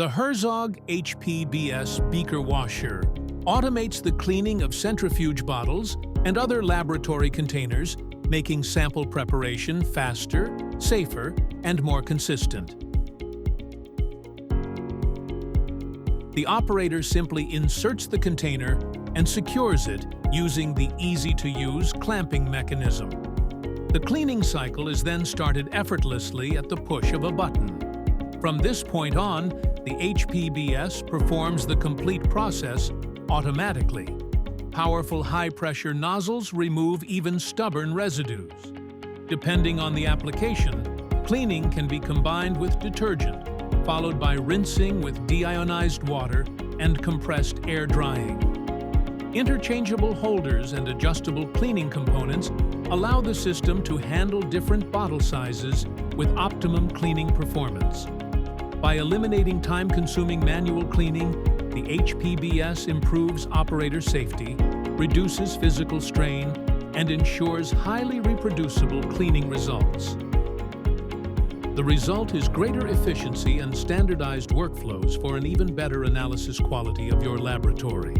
The HERZOG HP-BS Beaker Washer automates the cleaning of centrifuge bottles and other laboratory containers, making sample preparation faster, safer, and more consistent. The operator simply inserts the container and secures it using the easy-to-use clamping mechanism. The cleaning cycle is then started effortlessly at the push of a button. From this point on, the HP-BS performs the complete process automatically. Powerful high-pressure nozzles remove even stubborn residues. Depending on the application, cleaning can be combined with detergent, followed by rinsing with deionized water and compressed air drying. Interchangeable holders and adjustable cleaning components allow the system to handle different bottle sizes with optimum cleaning performance. By eliminating time-consuming manual cleaning, the HP-BS improves operator safety, reduces physical strain, and ensures highly reproducible cleaning results. The result is greater efficiency and standardized workflows for an even better analysis quality of your laboratory.